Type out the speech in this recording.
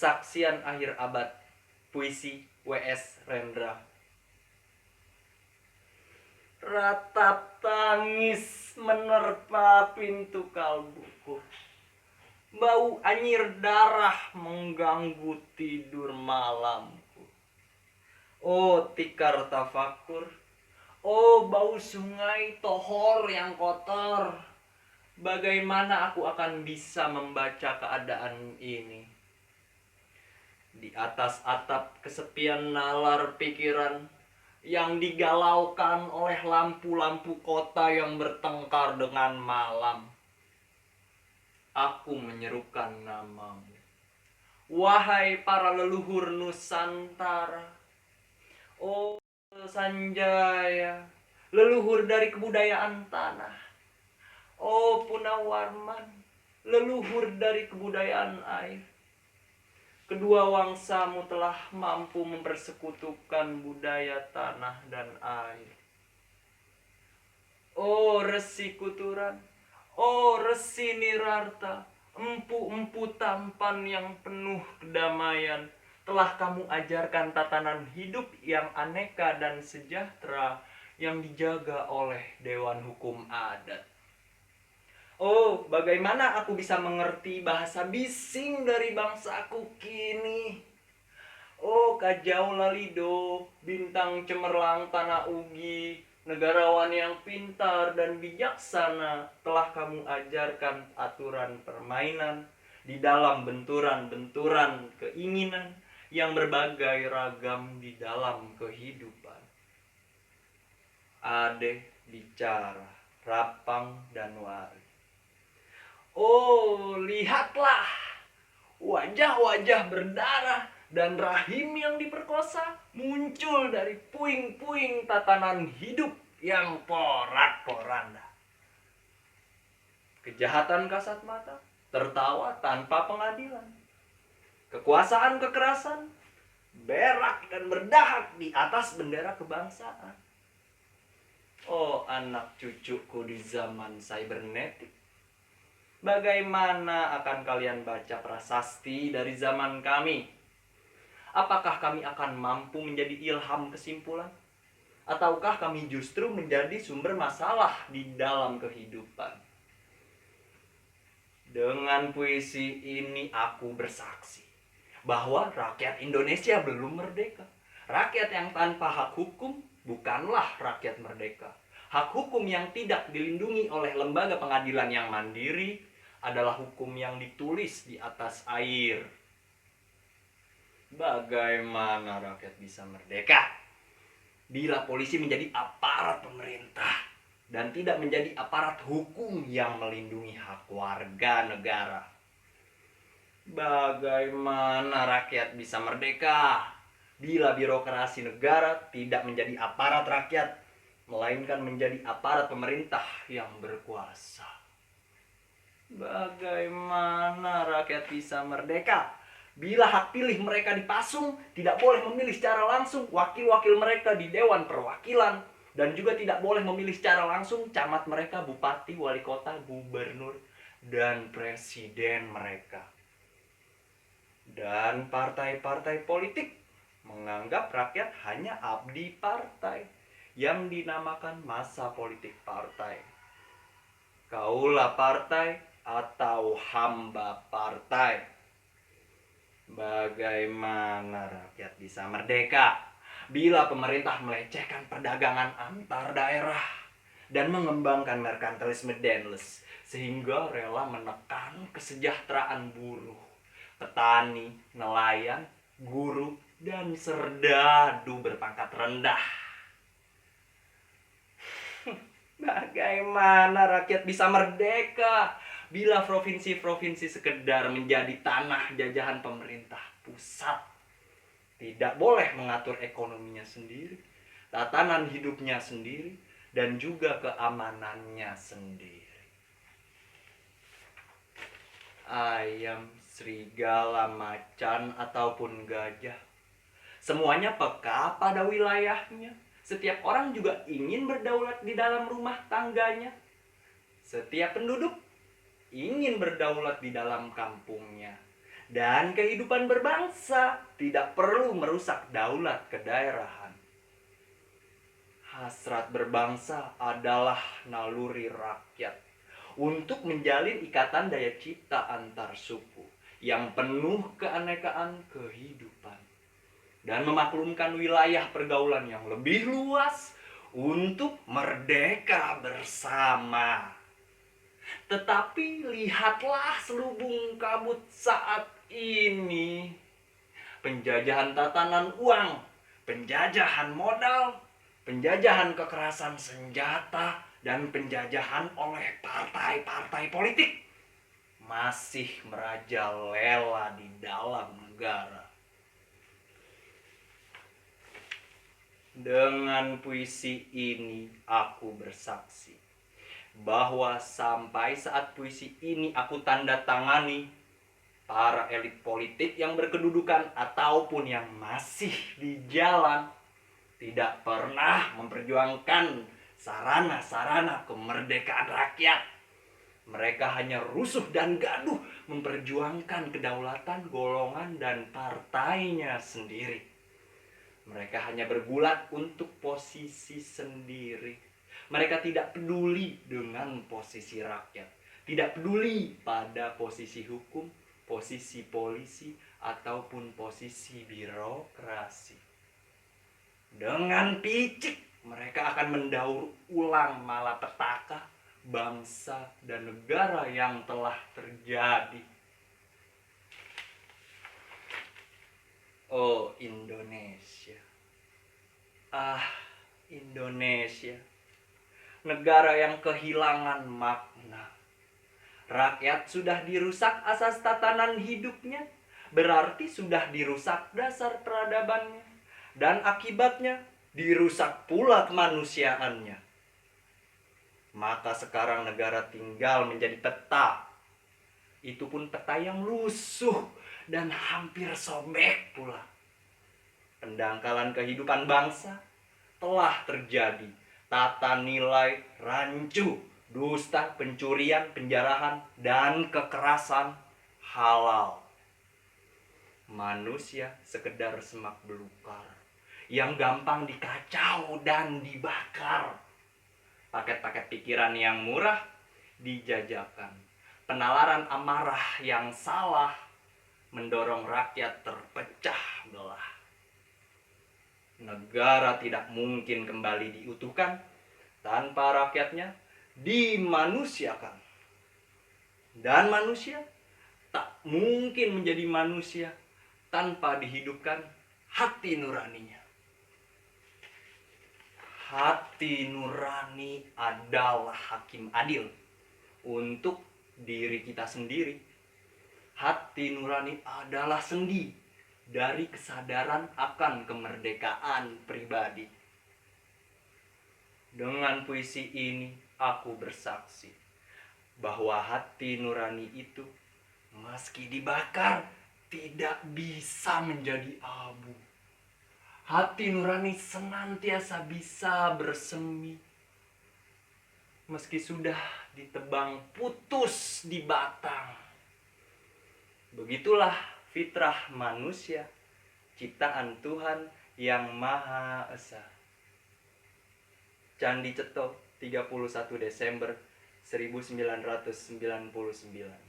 Kesaksian Akhir Abad, puisi W.S. Rendra. Ratap tangis menerpa pintu kalbuku. Bau anyir darah mengganggu tidur malamku. Oh tikar tafakur, oh bau sungai tohor yang kotor. Bagaimana aku akan bisa membaca keadaan ini? Di atas atap kesepian nalar pikiran yang digalaukan oleh lampu-lampu kota yang bertengkar dengan malam. Aku menyerukan namamu. Wahai para leluhur Nusantara. Oh Sanjaya, leluhur dari kebudayaan tanah. Oh Punawarman, leluhur dari kebudayaan air. Kedua wangsamu telah mampu mempersekutukan budaya tanah dan air. Oh Resi Kuturan, oh Resi Nirarta, empu-empu tampan yang penuh kedamaian, telah kamu ajarkan tatanan hidup yang aneka dan sejahtera yang dijaga oleh Dewan Hukum Adat. Oh, bagaimana aku bisa mengerti bahasa bising dari bangsaku kini? Oh, Kajau Lalido, bintang cemerlang tanah Ugi, negarawan yang pintar dan bijaksana, telah kamu ajarkan aturan permainan di dalam benturan-benturan keinginan yang berbagai ragam di dalam kehidupan. Ade bicara, Rapang dan Wari. Oh, lihatlah wajah-wajah berdarah dan rahim yang diperkosa muncul dari puing-puing tatanan hidup yang porak-poranda. Kejahatan kasat mata tertawa tanpa pengadilan. Kekuasaan kekerasan berak dan berdahak di atas bendera kebangsaan. Oh, anak cucuku di zaman cybernetik, bagaimana akan kalian baca prasasti dari zaman kami? Apakah kami akan mampu menjadi ilham kesimpulan? Ataukah kami justru menjadi sumber masalah di dalam kehidupan? Dengan puisi ini aku bersaksi bahwa rakyat Indonesia belum merdeka. Rakyat yang tanpa hak hukum bukanlah rakyat merdeka. Hak hukum yang tidak dilindungi oleh lembaga pengadilan yang mandiri adalah hukum yang ditulis di atas air. Bagaimana rakyat bisa merdeka bila polisi menjadi aparat pemerintah dan tidak menjadi aparat hukum yang melindungi hak warga negara? Bagaimana rakyat bisa merdeka bila birokrasi negara tidak menjadi aparat rakyat, melainkan menjadi aparat pemerintah yang berkuasa? Bagaimana rakyat bisa merdeka bila hak pilih mereka dipasung, tidak boleh memilih secara langsung wakil-wakil mereka di Dewan Perwakilan, dan juga tidak boleh memilih secara langsung camat mereka, bupati, wali kota, gubernur, dan presiden mereka? Dan partai-partai politik menganggap rakyat hanya abdi partai yang dinamakan masa politik partai. Kaulah partai atau hamba partai. Bagaimana rakyat bisa merdeka bila pemerintah melecehkan perdagangan antar daerah dan mengembangkan merkantilisme denles sehingga rela menekan kesejahteraan buruh, petani, nelayan, guru, dan serdadu berpangkat rendah? Bagaimana rakyat bisa merdeka bila provinsi-provinsi sekedar menjadi tanah jajahan pemerintah pusat? Tidak boleh mengatur ekonominya sendiri, tatanan hidupnya sendiri, dan juga keamanannya sendiri. Ayam, serigala, macan, ataupun gajah, semuanya peka pada wilayahnya. Setiap orang juga ingin berdaulat di dalam rumah tangganya. Setiap penduduk ingin berdaulat di dalam kampungnya. dan kehidupan berbangsa tidak perlu merusak daulat kedaerahan. Hasrat berbangsa adalah naluri rakyat untuk menjalin ikatan daya cipta antar suku yang penuh keanekaan kehidupan dan memaklumkan wilayah pergaulan yang lebih luas untuk merdeka bersama. Tetapi lihatlah selubung kabut saat ini. Penjajahan tatanan uang, penjajahan modal, penjajahan kekerasan senjata, dan penjajahan oleh partai-partai politik masih merajalela di dalam negara. Dengan puisi ini aku bersaksi bahwa sampai saat puisi ini aku tanda tangani, para elit politik yang berkedudukan ataupun yang masih di jalan tidak pernah memperjuangkan sarana-sarana kemerdekaan rakyat. Mereka hanya rusuh dan gaduh memperjuangkan kedaulatan golongan dan partainya sendiri. Mereka hanya bergulat untuk posisi sendiri. Mereka tidak peduli dengan posisi rakyat, tidak peduli pada posisi hukum, posisi polisi, ataupun posisi birokrasi. Dengan picik mereka akan mendaur ulang malapetaka bangsa dan negara yang telah terjadi. Oh Indonesia, ah Indonesia, negara yang kehilangan makna. Rakyat sudah dirusak asas tatanan hidupnya, berarti sudah dirusak dasar peradabannya, dan akibatnya dirusak pula kemanusiaannya. Maka sekarang negara tinggal menjadi peta. Itu pun peta yang lusuh dan hampir sobek pula. Pendangkalan kehidupan bangsa telah terjadi. Tata nilai rancu, dusta, pencurian, penjarahan, dan kekerasan halal. Manusia sekedar semak belukar yang gampang dikacau dan dibakar. Paket-paket pikiran yang murah dijajakan. Penalaran amarah yang salah mendorong rakyat terpecah belah. Negara tidak mungkin kembali diutuhkan tanpa rakyatnya dimanusiakan. Dan manusia tak mungkin menjadi manusia tanpa dihidupkan hati nuraninya. Hati nurani adalah hakim adil untuk diri kita sendiri. Hati nurani adalah sendi dari kesadaran akan kemerdekaan pribadi. Dengan puisi ini aku bersaksi bahwa hati nurani itu meski dibakar tidak bisa menjadi abu. Hati nurani senantiasa bisa bersemi meski sudah ditebang putus di batang. Begitulah fitrah manusia, ciptaan Tuhan yang Maha Esa. Candi Ceto, 31 Desember 1999.